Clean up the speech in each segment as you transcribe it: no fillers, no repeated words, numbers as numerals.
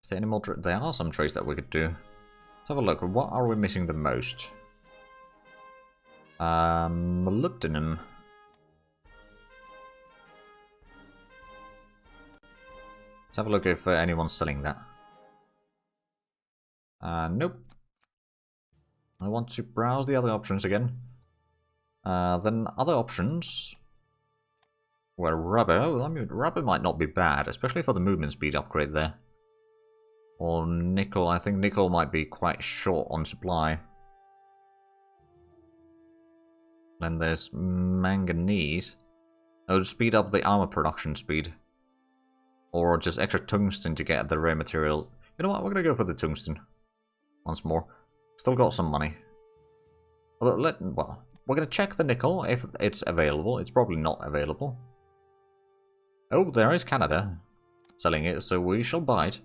Is there any more? There are some trades that we could do. Let's have a look. What are we missing the most? Molybdenum. Let's have a look if anyone's selling that. Nope. I want to browse the other options again. Then other options. Well, rubber. Oh, I mean, rubber might not be bad, especially for the movement speed upgrade there. Or nickel. I think nickel might be quite short on supply. Then there's manganese. Oh, to speed up the armor production speed. Or just extra tungsten to get the rare material. You know what? We're gonna go for the tungsten. Once more. Still got some money. Well, we're gonna check the nickel if it's available. It's probably not available. Oh, there is Canada selling it, so we shall buy it.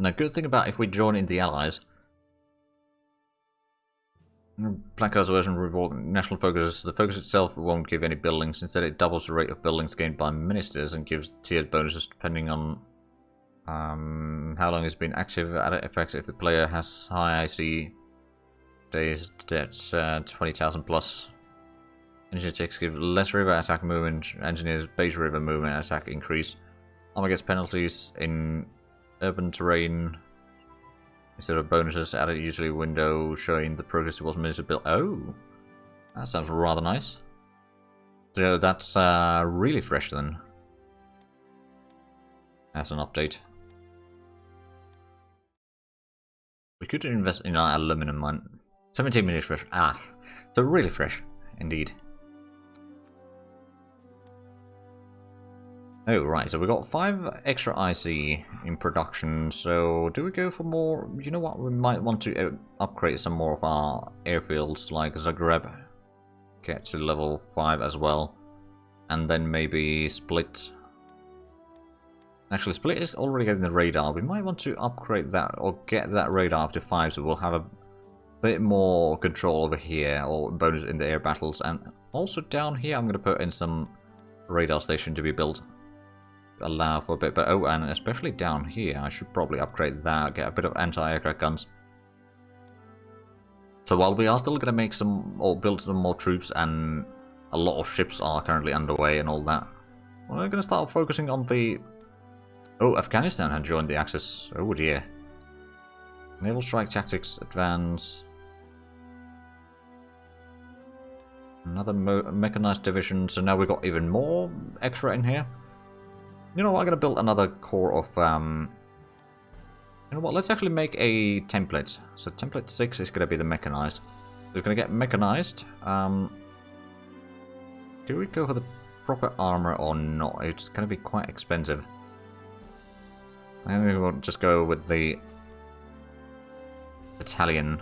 Now, good thing about if we join in the Allies. Placards version revolt national focus. The focus itself won't give any buildings. Instead, it doubles the rate of buildings gained by ministers and gives tiered bonuses depending on how long it's been active. Added effects if the player has high IC days. That's 20,000 plus. Engineer checks give less river attack movement. Engineers base river movement attack increase. Armor gets penalties in urban terrain. Instead of bonuses, added usually window showing the progress towards minister build. Oh, that sounds rather nice. So that's really fresh then. That's an update. We could invest in our aluminum mine. 17 minutes fresh. Ah, so really fresh indeed. Oh, right, so we got 5 extra IC in production, so do we go for more? You know what, we might want to upgrade some more of our airfields, like Zagreb, get to level 5 as well, and then maybe Split. Actually, Split is already getting the radar, we might want to upgrade that, or get that radar up to 5, so we'll have a bit more control over here, or bonus in the air battles, and also down here I'm going to put in some radar station to be built. Allow for a bit, but oh, and especially down here, I should probably upgrade that, get a bit of anti-aircraft guns. So while we are still going to make some, or build some more troops, and a lot of ships are currently underway and all that, we're going to start focusing on the... Oh, Afghanistan had joined the Axis. Oh dear. Naval Strike Tactics Advance. Another mechanized division, so now we've got even more extra in here. You know what, I'm going to build another core of, you know what, let's actually make a template. So template 6 is going to be the mechanized. We're going to get mechanized. Do we go for the proper armor or not? It's going to be quite expensive. I think we'll just go with the battalion.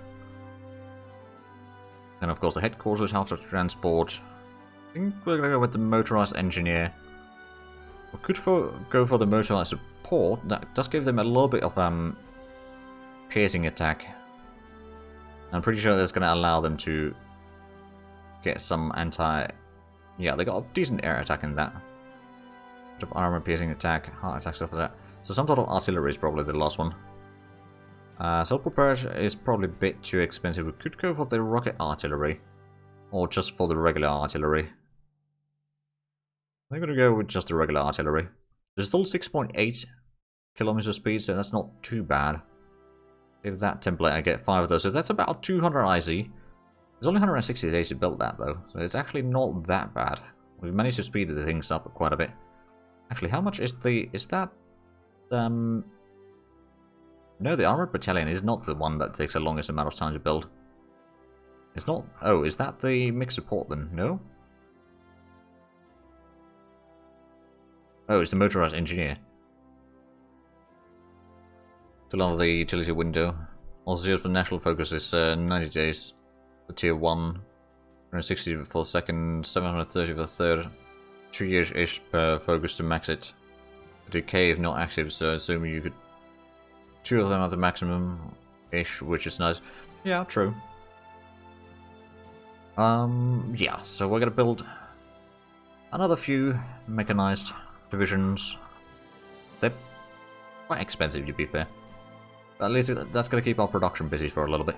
And of course the headquarters after transport. I think we're going to go with the motorized engineer. We could go for the motorized support. That does give them a little bit of piercing attack. I'm pretty sure that's going to allow them to get some anti... Yeah, they got a decent air attack in that. Bit of armor, piercing attack, heart attack, stuff like that. So some sort of artillery is probably the last one. Self-prepared is probably a bit too expensive. We could go for the rocket artillery. Or just for the regular artillery. I'm going to go with just the regular artillery. There's still 6.8 kilometer speed, so that's not too bad. If that template, I get 5 of those. So that's about 200 IC. There's only 160 days to build that, though. So it's actually not that bad. We've managed to speed the things up quite a bit. Actually, how much is the... Is that... No, the armored battalion is not the one that takes the longest amount of time to build. It's not... Oh, is that the mixed support then? No? Oh, it's the motorized engineer. Still on the utility window. Also, zeros for national focus is 90 days for tier 1, 160 for the second, 730 for the third. 2 years-ish per focus to max it. Decay if not active, so assuming you could... 2 of them at the maximum-ish, which is nice. Yeah, true. Yeah, so we're gonna build another few mechanized divisions. They're Quite expensive, to be fair. But at least that's going to keep our production busy for a little bit.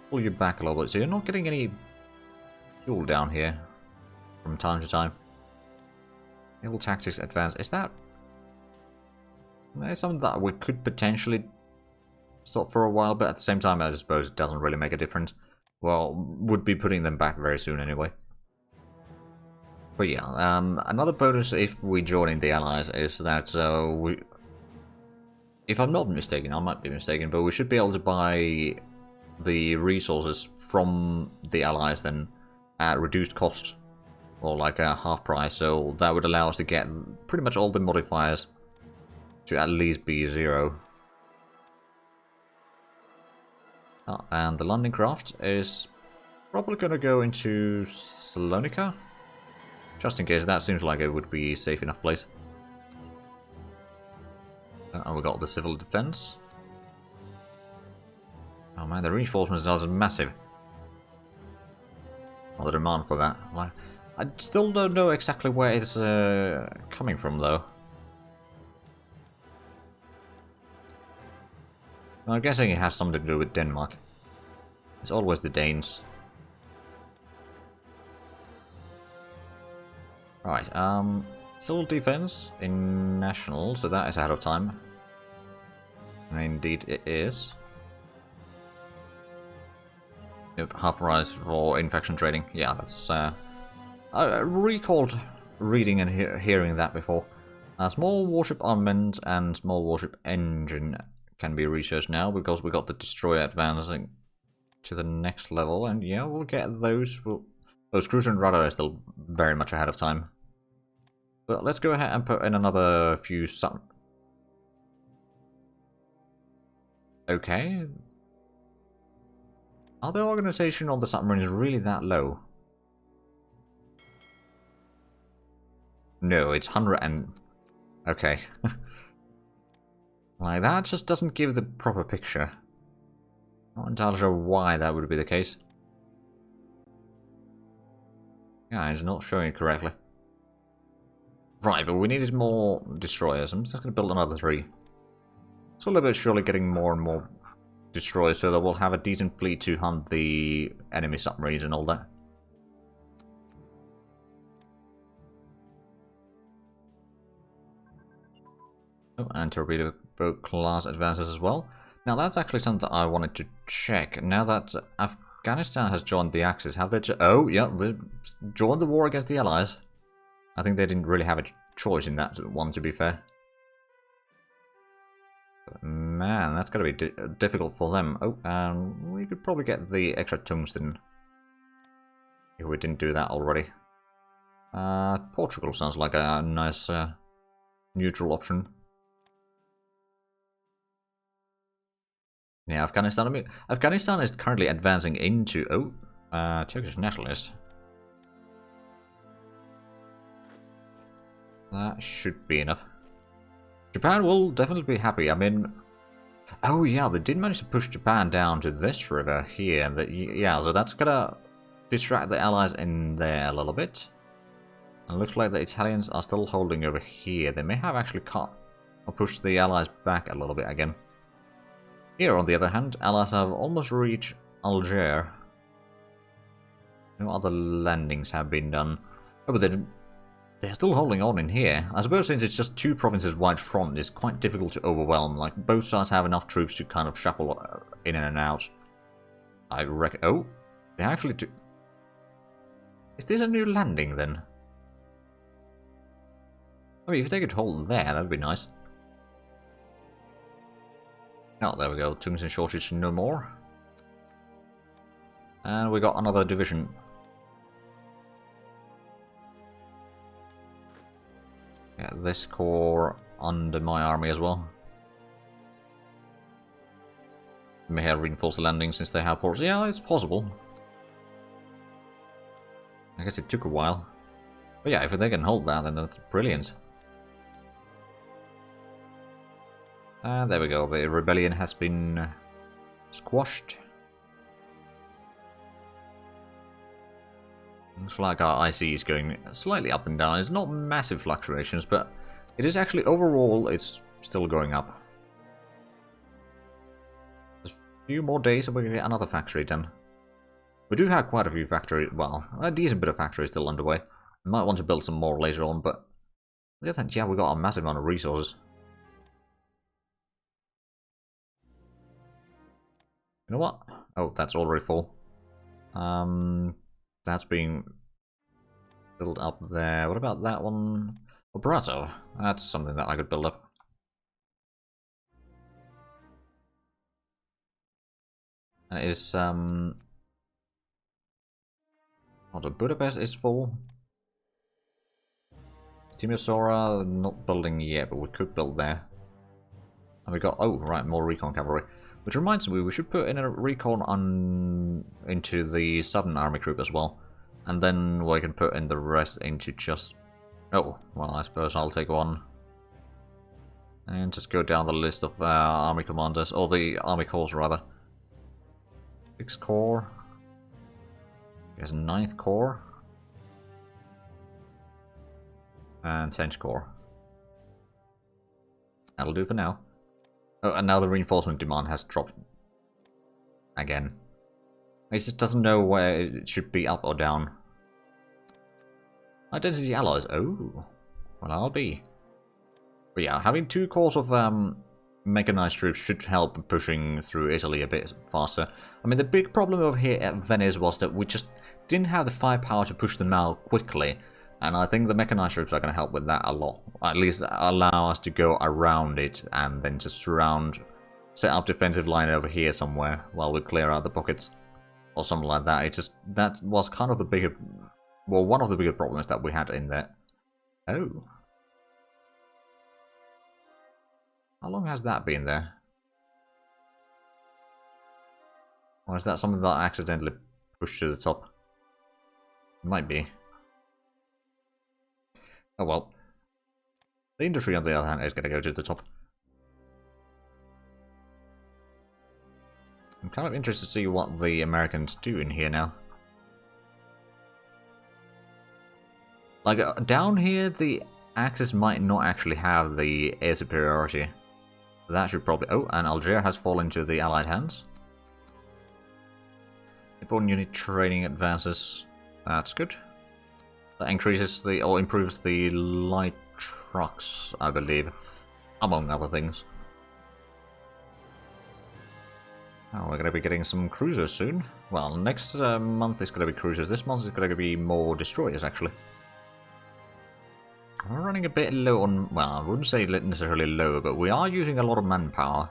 Pull you back a little bit, so you're not getting any fuel down here from time to time. Naval tactics advance. Is that... There's something that we could potentially stop for a while, but at the same time, I suppose it doesn't really make a difference. Well, would be putting them back very soon anyway. But yeah, another bonus if we join in the Allies is that we... If I'm not mistaken, I might be mistaken, but we should be able to buy the resources from the Allies then at reduced cost, or like a half price, so that would allow us to get pretty much all the modifiers to at least be 0. Oh, and the landing craft is probably going to go into Salonika, just in case. That seems like it would be a safe enough place. And we got the civil defense. Oh man, the reinforcements are massive. Well, the demand for that. Well, I still don't know exactly where it's coming from, though. Well, I'm guessing it has something to do with Denmark. It's always the Danes. Right, civil defense in national, so that is ahead of time. And indeed it is. Yep, half price for infection trading. Yeah, that's... I recalled reading and hearing that before. Small warship armament and small warship engine can be researched now because we got the destroyer advancing to the next level, and yeah, we'll get those. Those cruiser and radar are still very much ahead of time. But let's go ahead and put in another few Okay. Are the organization on the submarines really that low? No, it's 100 and... Okay. Like, that just doesn't give the proper picture. Not entirely sure why that would be the case. Yeah, it's not showing it correctly. Right, but we needed more destroyers. I'm just going to build another 3. Slowly but surely getting more and more destroyers so that we'll have a decent fleet to hunt the enemy submarines and all that. Oh, and torpedo boat class advances as well. Now that's actually something that I wanted to check. Now that Afghanistan has joined the Axis, have they... Oh, yeah, they joined the war against the Allies. I think they didn't really have a choice in that one, to be fair. But man, that's going to be difficult for them. Oh, and we could probably get the extra tungsten if we didn't do that already. Portugal sounds like a nice neutral option. Yeah, Afghanistan. I mean, Afghanistan is currently advancing into Turkish nationalists. That should be enough. Japan will definitely be happy. I mean, oh yeah, they did manage to push Japan down to this river here. Yeah, so that's gonna distract the Allies in there a little bit. And it looks like the Italians are still holding over here. They may have actually cut or pushed the Allies back a little bit again. Here, on the other hand, Allies have almost reached Algiers. No other landings have been done. Oh, but they're still holding on in here. I suppose since it's just 2 provinces wide front, it's quite difficult to overwhelm. Like, both sides have enough troops to kind of shuffle in and out. I reckon... Oh, they actually do... Is this a new landing, then? I mean, if they could hold there, that'd be nice. Oh, there we go. Tungsten shortage no more. And we got another division. Yeah, this corps under my army as well. May have reinforced the landing since they have ports. Yeah, it's possible. I guess it took a while. But yeah, if they can hold that, then that's brilliant. And there we go, the rebellion has been squashed. Looks like our IC is going slightly up and down. It's not massive fluctuations, but it is actually overall, it's still going up. There's a few more days and we're going to get another factory done. We do have quite a few factories, well, a decent bit of factories still underway. We might want to build some more later on, but look at that, yeah, we got a massive amount of resources. You know what? Oh, that's already full. That's being built up there. What about that one? Obrazo. That's something that I could build up. And it is, oh, the Budapest is full. Timisoara, not building yet, but we could build there. And we got, oh, right, more recon cavalry. Which reminds me, we should put in a recon on into the Southern Army group as well. And then we can put in the rest into just... Oh, well, I suppose I'll take one. And just go down the list of army commanders, or the army corps rather. 6th Corps. There's 9th Corps. And 10th Corps. That'll do for now. Oh, and now the reinforcement demand has dropped again. It just doesn't know where it should be up or down. Identity allies. Oh, well, I'll be. But yeah, having 2 corps of mechanized troops should help pushing through Italy a bit faster. I mean, the big problem over here at Venice was that we just didn't have the firepower to push them out quickly. And I think the mechanized troops are going to help with that a lot. At least allow us to go around it and then just surround, set up defensive line over here somewhere while we clear out the pockets. Or something like that. It just, that was kind of the bigger, well, one of the bigger problems that we had in there. Oh. How long has that been there? Or is that something that I accidentally pushed to the top? It might be. Oh well. The industry, on the other hand, is going to go to the top. I'm kind of interested to see what the Americans do in here now. Like, down here, the Axis might not actually have the air superiority. That should probably... Oh, and Algeria has fallen to the Allied hands. Important unit training advances. That's good. That increases the, or improves the light trucks, I believe, among other things. Oh, we're going to be getting some cruisers soon. Well, next month is going to be cruisers. This month is going to be more destroyers, actually. We're running a bit low on, well, I wouldn't say necessarily low, but we are using a lot of manpower.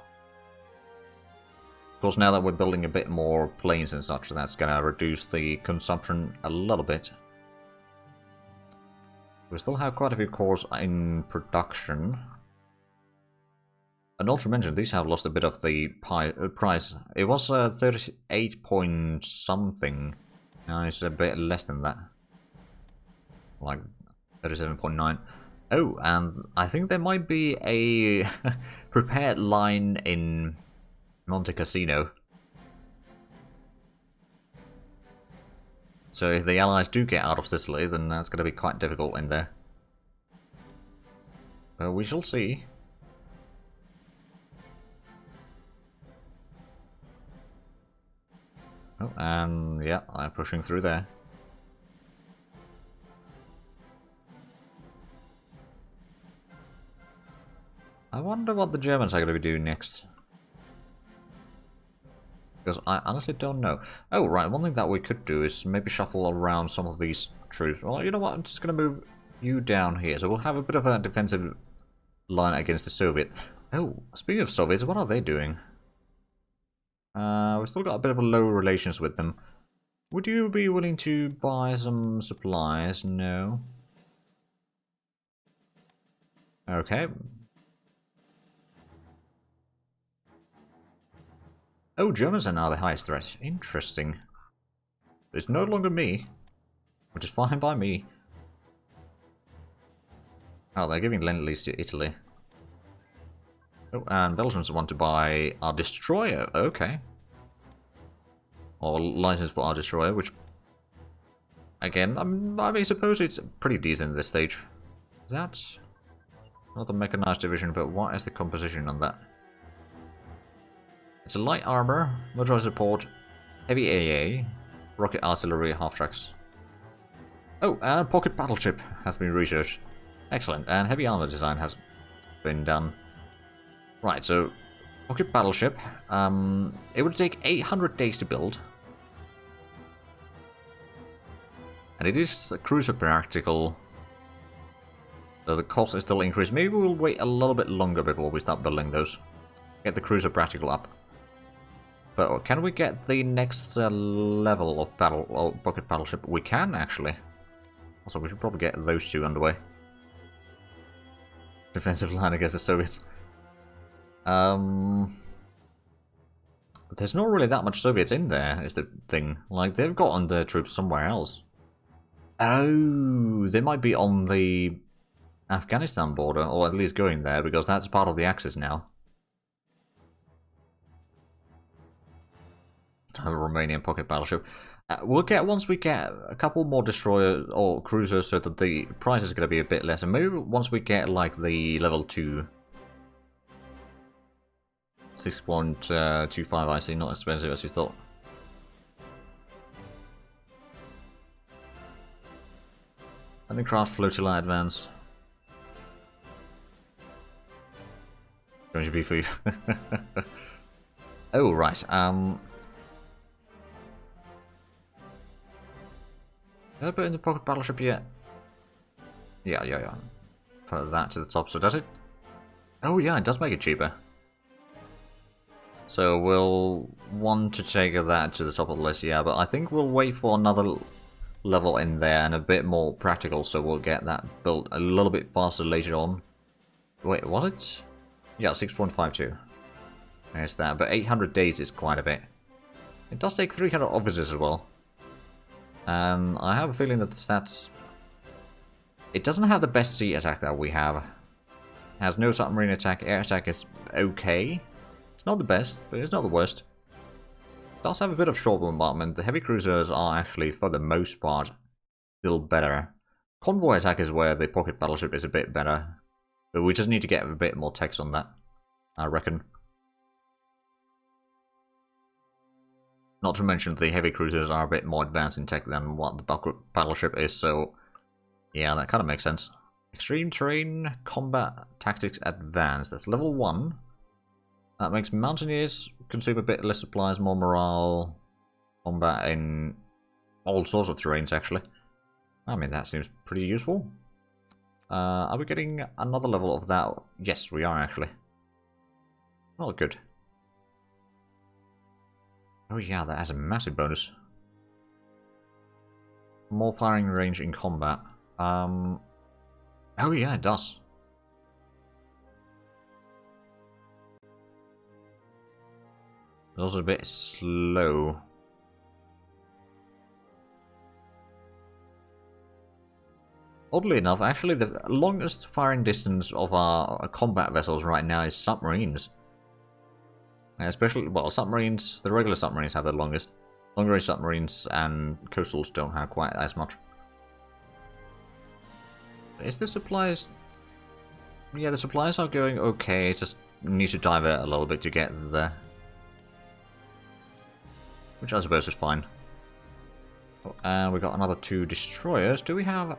Of course, now that we're building a bit more planes and such, that's going to reduce the consumption a little bit. We still have quite a few cores in production. And not to mention, these have lost a bit of the price. It was 38 point something. Now it's a bit less than that. Like 37.9. Oh, and I think there might be a prepared line in Monte Cassino. So if the Allies do get out of Sicily, then that's going to be quite difficult in there. But we shall see. Oh, and yeah, I'm pushing through there. I wonder what the Germans are going to be doing next. Because I honestly don't know. Oh, right, one thing that we could do is maybe shuffle around some of these troops. Well, you know what, I'm just going to move you down here. So we'll have a bit of a defensive line against the Soviet. Oh, speaking of Soviets, what are they doing? We've still got a bit of a low relations with them. Would you be willing to buy some supplies? No. Okay. Oh, Germans are now the highest threat. Interesting. It's no longer me, which is fine by me. Oh, they're giving Lend-Lease to Italy. Oh, and Belgians want to buy our destroyer. Okay. Or license for our destroyer, which Again, I mean, suppose it's pretty decent at this stage. That's not a mechanized division, but what is the composition on that? It's a light armor, motorized support, heavy AA, rocket artillery, half-tracks. Oh, and pocket battleship has been researched. Excellent, and heavy armor design has been done. Right, so pocket battleship. It would take 800 days to build. And it is a cruiser practical. So the cost is still increased. Maybe we'll wait a little bit longer before we start building those. Get the cruiser practical up. But can we get the next level of pocket battleship? We can, actually. Also, we should probably get those two underway. Defensive line against the Soviets. There's not really that much Soviets in there, is the thing. Like, they've gotten their troops somewhere else. Oh, they might be on the Afghanistan border, or at least going there, because that's part of the Axis now. To have a Romanian pocket battleship. We'll get, once we get a couple more destroyers or cruisers, so that the price is going to be a bit less, and maybe once we get, like, the level 2... 6.25 I see, not as expensive as you thought. Landing craft flotilla advance. Going to be for you. Oh, right. Did I put in the pocket battleship yet? Yeah. Put that to the top, so does it? Oh yeah, it does make it cheaper. So we'll want to take that to the top of the list, yeah, but I think we'll wait for another level in there and a bit more practical, so we'll get that built a little bit faster later on. Wait, was it? Yeah, 6.52. There's that, but 800 days is quite a bit. It does take 300 officers as well. And I have a feeling that the stats... It doesn't have the best sea attack that we have. It has no submarine attack, air attack is okay. It's not the best, but it's not the worst. It does have a bit of short bombardment. The heavy cruisers are actually, for the most part, still better. Convoy attack is where the pocket battleship is a bit better. But we just need to get a bit more text on that, I reckon. Not to mention the heavy cruisers are a bit more advanced in tech than what the pocket battleship is, so yeah, that kind of makes sense. Extreme terrain combat tactics advanced. That's level 1. That makes mountaineers consume a bit less supplies, more morale, combat in all sorts of terrains, actually. I mean, that seems pretty useful. Are we getting another level of that? Yes, we are, actually. Well, good. Oh yeah, that has a massive bonus. More firing range in combat. Oh yeah, it does. It's also a bit slow. Oddly enough, actually the longest firing distance of our combat vessels right now is submarines. Especially, well, submarines, the regular submarines have the longest. Long-range submarines and coastals don't have quite as much. Is the supplies... Yeah, the supplies are going okay, just need to divert a little bit to get there. Which I suppose is fine. Oh, and we got another 2 destroyers. Do we have...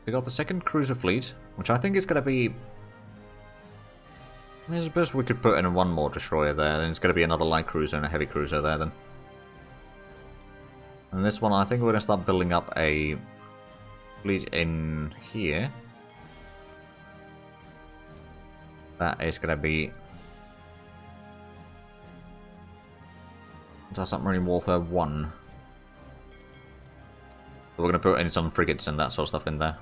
We got the second cruiser fleet, which I think is going to be... I suppose we could put in one more destroyer there, then it's going to be another light cruiser and a heavy cruiser there then. And this one, I think we're going to start building up a fleet in here. That is going to be... Submarine Warfare 1. So we're going to put in some frigates and that sort of stuff in there.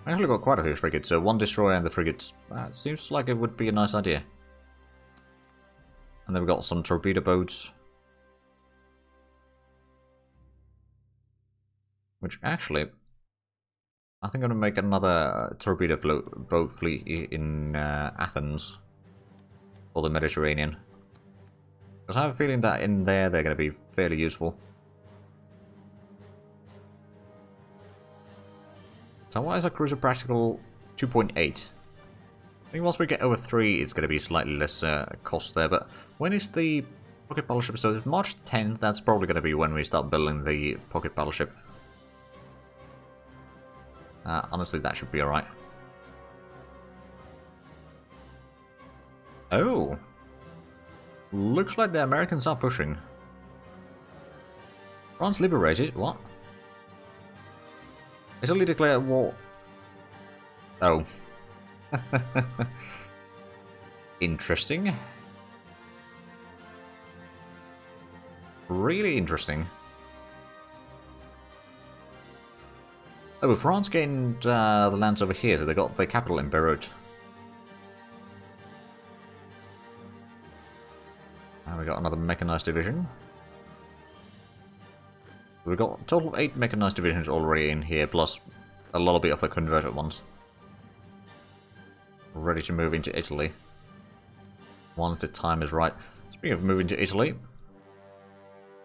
I actually got quite a few frigates, so 1 destroyer and the frigates. Seems like it would be a nice idea. And then we've got some torpedo boats. Which actually, I think I'm going to make another torpedo boat fleet in Athens. For the Mediterranean. Because I have a feeling that in there they're going to be fairly useful. So why is our cruiser practical 2.8? I think once we get over 3, it's going to be slightly less cost there. But when is the pocket battleship? So it's March 10th. That's probably going to be when we start building the pocket battleship. Honestly, that should be alright. Oh. Looks like the Americans are pushing. France liberated? What? Italy declared war. Oh. Interesting. Really interesting. Oh, but France gained the lands over here, so they got the capital in Beirut. And we got another mechanized division. We've got a total of 8 mechanized divisions already in here, plus a little bit of the converted ones. Ready to move into Italy. Once the time is right. Speaking of moving to Italy.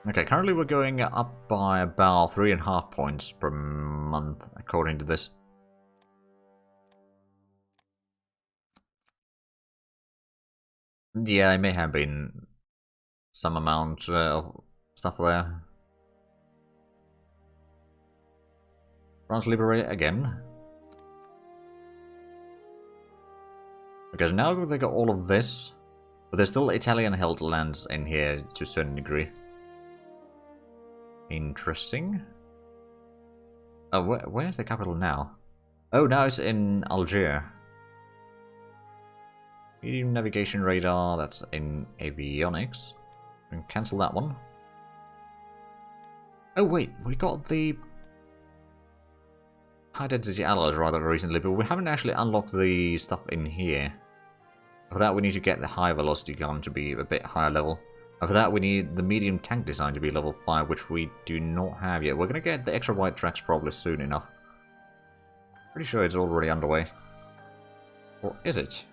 Okay, currently we're going up by about 3.5 points per month, according to this. Yeah, it may have been some amount of stuff there. France liberate again. Because now they got all of this, but there's still Italian-held lands in here to a certain degree. Interesting. Oh, where's the capital now? Oh, now it's in Algiers. Medium navigation radar, that's in avionics. We can cancel that one. Oh wait, we got the high density alloys rather recently, but we haven't actually unlocked the stuff in here. For that we need to get the high velocity gun to be a bit higher level. And for that we need the medium tank design to be level 5, which we do not have yet. We're going to get the extra wide tracks probably soon enough. Pretty sure it's already underway. Or is it?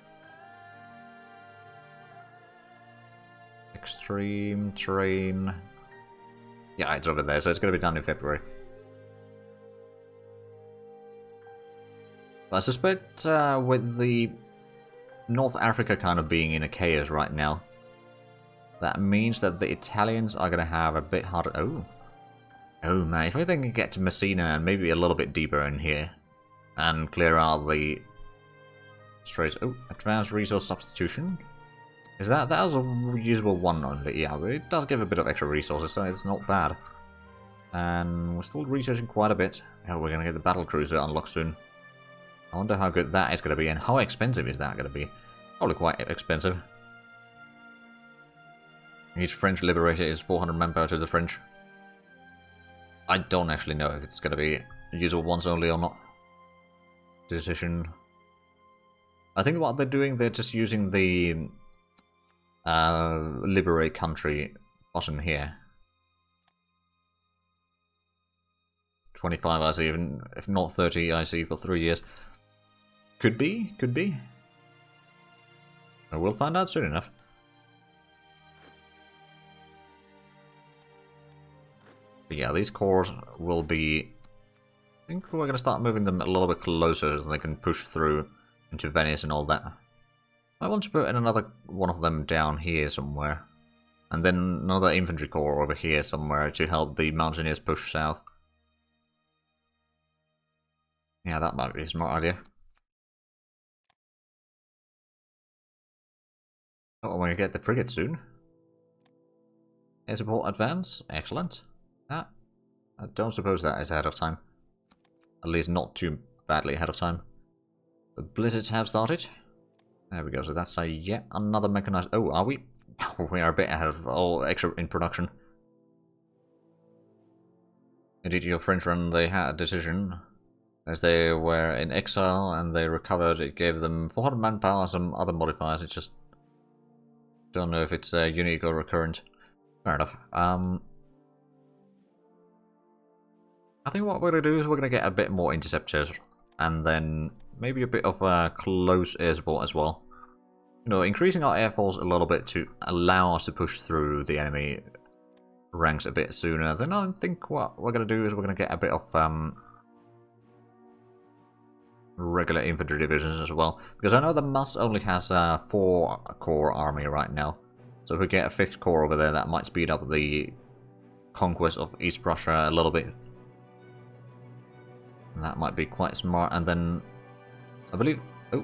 Extreme terrain. Yeah, it's over there, so it's going to be done in February. I suspect with the North Africa kind of being in a chaos right now, that means that the Italians are going to have a bit harder. Oh man, if we can get to Messina and maybe a little bit deeper in here and clear out the straits. Oh, advanced resource substitution. Is that was a usable one only? Yeah, but it does give a bit of extra resources, so it's not bad. And we're still researching quite a bit. Oh, we're going to get the battle cruiser unlocked soon. I wonder how good that is going to be, and how expensive is that going to be? Probably quite expensive. Each French liberator is 400 manpower to the French. I don't actually know if it's going to be usable once only or not. Decision. I think what they're doing, they're just using the liberate country button here. 25 I see, even if not 30 I see for 3 years. Could be, could be. We'll find out soon enough. But yeah, these cores will be... I think we're going to start moving them a little bit closer so they can push through into Venice and all that. I want to put in another one of them down here somewhere. And then another infantry corps over here somewhere to help the mountaineers push south. Yeah, that might be a smart idea. Oh, we're going to get the frigate soon. Air support advance. Excellent. I don't suppose that is ahead of time. At least not too badly ahead of time. The blizzards have started. There we go. So that's yet another mechanized... Oh, are we? We are a bit ahead of all extra in production. Indeed, your French run, they had a decision. As they were in exile and they recovered, it gave them 400 manpower, some other modifiers. It's just... Don't know if it's unique or recurrent. Fair enough. I think what we're going to do is we're going to get a bit more interceptors. And then maybe a bit of close air support as well. You know, increasing our air force a little bit to allow us to push through the enemy ranks a bit sooner. Then I think what we're going to do is we're going to get a bit of... regular infantry divisions as well. Because I know the Mus only has a 4-corps army right now. So if we get a 5th corps over there, that might speed up the conquest of East Prussia a little bit. And that might be quite smart. And then, I believe... Oh,